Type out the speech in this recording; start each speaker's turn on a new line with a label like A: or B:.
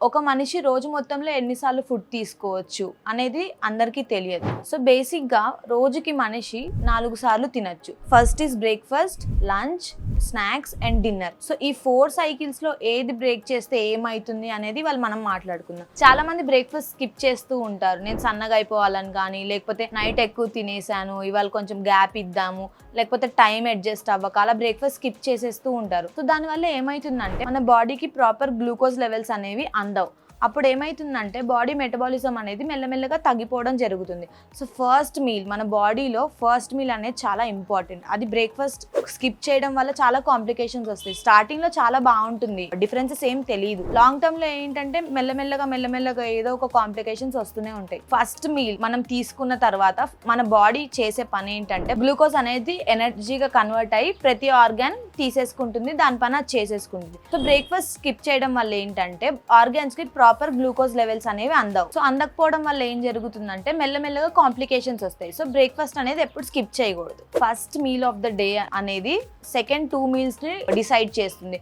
A: ఒక మనిషి రోజు మొత్తంలో ఎన్నిసార్లు ఫుడ్ తీసుకోవచ్చు అనేది అందరికీ తెలియదు. సో బేసిక్గా రోజుకి మనిషి 4 సార్లు తినచ్చు. First is breakfast, lunch, snacks and dinner. So ఈ 4 సైకిల్స్ లో ఏది బ్రేక్ చేస్తే ఏమైతుంది అనేది మనం మాట్లాడుకుందాం. చాలా మంది బ్రేక్ఫాస్ట్ స్కిప్ చేస్తూ ఉంటారు. నేను సన్నగా అయిపోవాలని కానీ, లేకపోతే నైట్ ఎక్కువ తినేసాను, ఇవాళ కొంచెం గ్యాప్ ఇద్దాము, లేకపోతే టైం అడ్జస్ట్ అవ్వక అలా బ్రేక్ఫాస్ట్ స్కిప్ చేసేస్తూ ఉంటారు. సో దానివల్ల ఏమైతుందంటే మన బాడీకి ప్రాపర్ గ్లూకోజ్ లెవెల్స్ అనేవి అందవు. అప్పుడు ఏమైతుందంటే బాడీ మెటబాలిజం అనేది మెల్లమెల్లగా తగ్గిపోవడం జరుగుతుంది. సో ఫస్ట్ మీల్, మన బాడీలో ఫస్ట్ మీల్ అనేది చాలా ఇంపార్టెంట్. అది బ్రేక్ఫాస్ట్ స్కిప్ చేయడం వల్ల చాలా కాంప్లికేషన్స్ వస్తాయి. స్టార్టింగ్లో చాలా బాగుంటుంది, డిఫరెన్సెస్ ఏం తెలియదు. లాంగ్ టర్మ్లో ఏంటంటే మెల్లమెల్లగా ఏదో ఒక కాంప్లికేషన్స్ వస్తూనే ఉంటాయి. ఫస్ట్ మీల్ మనం తీసుకున్న తర్వాత మన బాడీ చేసే పని ఏంటంటే గ్లూకోజ్ అనేది ఎనర్జీగా కన్వర్ట్ అయ్యి ప్రతి ఆర్గాన్ తీసేసుకుంటుంది, దాని పని అది చేసేసుకుంటుంది. సో బ్రేక్ఫాస్ట్ స్కిప్ చేయడం వల్ల ఏంటంటే ఆర్గాన్స్కి ప్రాపర్ గ్లూకోజ్ లెవెల్స్ అనేవి అందవు. సో అందకపోవడం వల్ల ఏం జరుగుతుందంటే మెల్లమెల్లగా కాంప్లికేషన్స్ వస్తాయి. సో బ్రేక్ఫాస్ట్ అనేది ఎప్పుడు స్కిప్ చేయకూడదు. First meal of the day అనేది సెకండ్ 2 మీల్స్ ని డిసైడ్ చేస్తుంది.